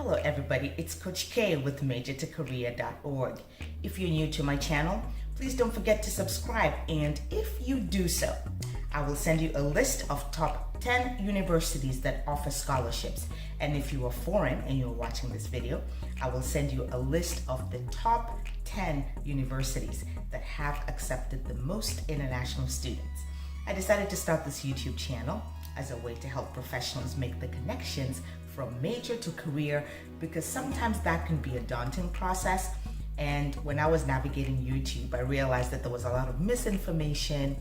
Hello everybody, it's Coach K with MajortoCareer.org. If you're new to my channel, please don't forget to subscribe, and if you do so, I will send you a list of top 10 universities that offer scholarships. And if you are foreign and you're watching this video, I will send you a list of the top 10 universities that have accepted the most international students. I decided to start this YouTube channel as a way to help professionals make the connections from major to career, because sometimes that can be a daunting process. And when I was navigating YouTube, I realized that there was a lot of misinformation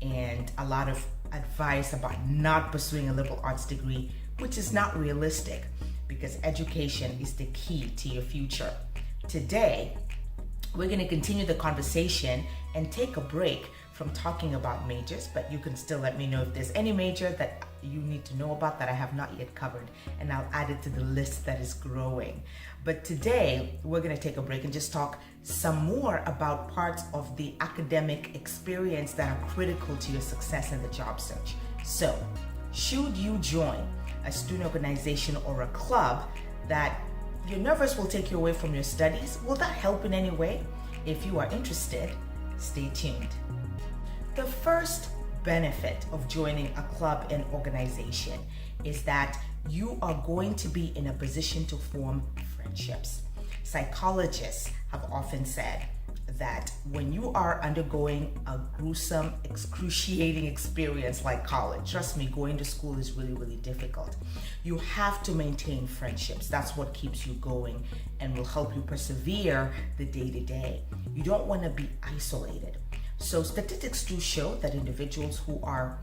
and a lot of advice about not pursuing a liberal arts degree, which is not realistic, because education is the key to your future. Today, we're going to continue the conversation and take a break from talking about majors, but you can still let me know if there's any major that you need to know about that I have not yet covered, and I'll add it to the list that is growing. But today, we're going to take a break and just talk some more about parts of the academic experience that are critical to your success in the job search. So, should you join a student organization or a club that you're nervous will take you away from your studies? Will that help in any way? If you are interested, stay tuned. The first benefit of joining a club and organization is that you are going to be in a position to form friendships. Psychologists have often said that when you are undergoing a gruesome, excruciating experience like college, trust me, going to school is really, really difficult. You have to maintain friendships. That's what keeps you going and will help you persevere the day-to-day. You don't want to be isolated. So statistics do show that individuals who are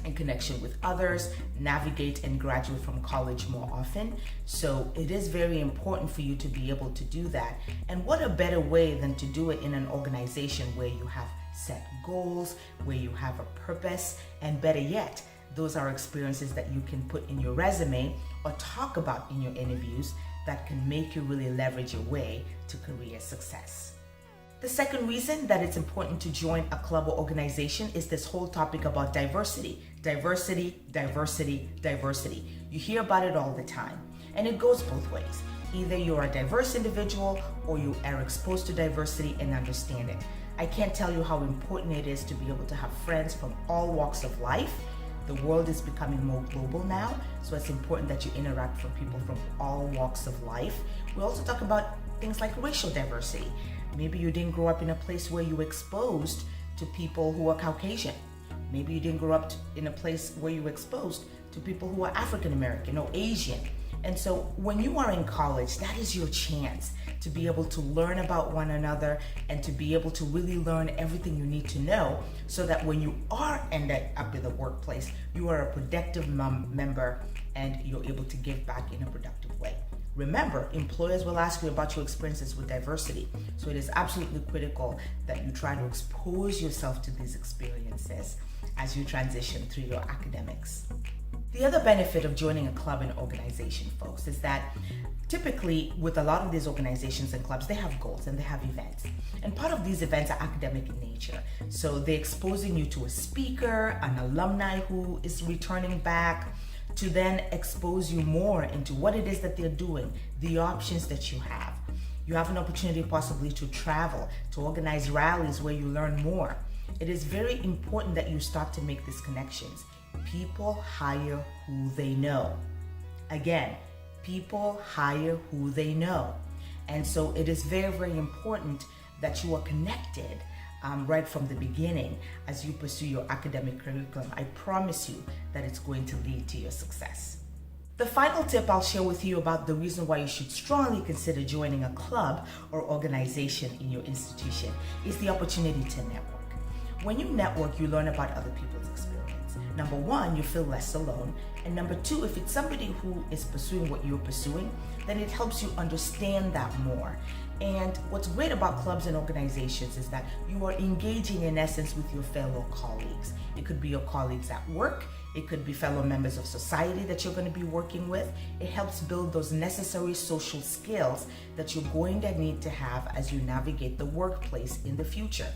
in connection with others navigate and graduate from college more often. So it is very important for you to be able to do that. And what a better way than to do it in an organization where you have set goals, where you have a purpose, and better yet, those are experiences that you can put in your resume or talk about in your interviews that can make you really leverage your way to career success. The second reason that it's important to join a club or organization is this whole topic about diversity. Diversity, diversity, diversity. You hear about it all the time, and it goes both ways. Either you're a diverse individual or you are exposed to diversity and understand it. I can't tell you how important it is to be able to have friends from all walks of life. The world is becoming more global now, so it's important that you interact with people from all walks of life. We also talk about things like racial diversity. Maybe you didn't grow up in a place where you were exposed to people who are Caucasian. Maybe you didn't grow up in a place where you were exposed to people who are African American or Asian. And so when you are in college, that is your chance to be able to learn about one another and to be able to really learn everything you need to know, so that when you are ended up in the workplace, you are a productive member and you're able to give back in a productive way. Remember, employers will ask you about your experiences with diversity, so it is absolutely critical that you try to expose yourself to these experiences as you transition through your academics. The other benefit of joining a club and organization, folks, is that typically with a lot of these organizations and clubs, they have goals and they have events. And part of these events are academic in nature. So they're exposing you to a speaker, an alumni who is returning back, to then expose you more into what it is that they're doing, the options that you have. You have an opportunity possibly to travel, to organize rallies where you learn more. It is very important that you start to make these connections. People hire who they know. Again, people hire who they know. And so it is very, very important that you are connected right from the beginning as you pursue your academic curriculum. I promise you that it's going to lead to your success. The final tip I'll share with you about the reason why you should strongly consider joining a club or organization in your institution is the opportunity to network. When you network, you learn about other people's experience. Number one, you feel less alone. And number two, if it's somebody who is pursuing what you're pursuing, then it helps you understand that more. And what's great about clubs and organizations is that you are engaging in essence with your fellow colleagues. It could be your colleagues at work. It could be fellow members of society that you're going to be working with. It helps build those necessary social skills that you're going to need to have as you navigate the workplace in the future.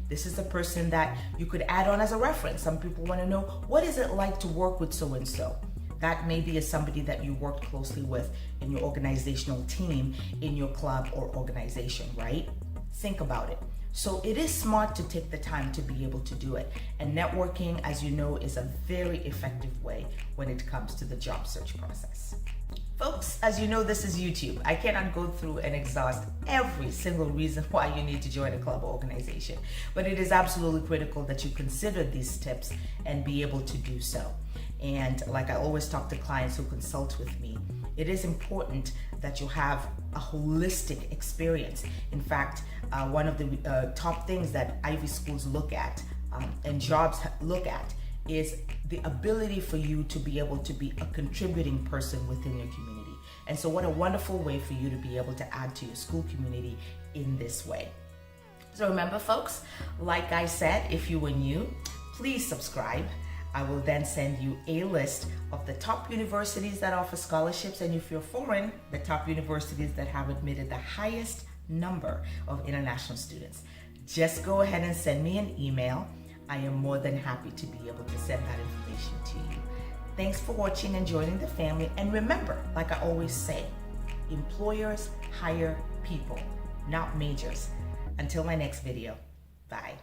This is a person that you could add on as a reference. Some people want to know, what is it like to work with so-and-so? That maybe is somebody that you worked closely with in your organizational team, in your club or organization, right? Think about it. So it is smart to take the time to be able to do it. And networking, as you know, is a very effective way when it comes to the job search process. Folks, as you know, this is YouTube. I cannot go through and exhaust every single reason why you need to join a club or organization, but it is absolutely critical that you consider these tips and be able to do so. And like I always talk to clients who consult with me, it is important that you have a holistic experience. In fact, one of the top things that Ivy schools look at and jobs look at is the ability for you to be able to be a contributing person within your community. And so what a wonderful way for you to be able to add to your school community in this way. So remember, folks, like I said, if you were new, please subscribe. I will then send you a list of the top universities that offer scholarships, and if you're foreign, the top universities that have admitted the highest number of international students. Just go ahead and send me an email. I am more than happy to be able to send that information to you. Thanks for watching and joining the family. And remember, like I always say, employers hire people, not majors. Until my next video, bye.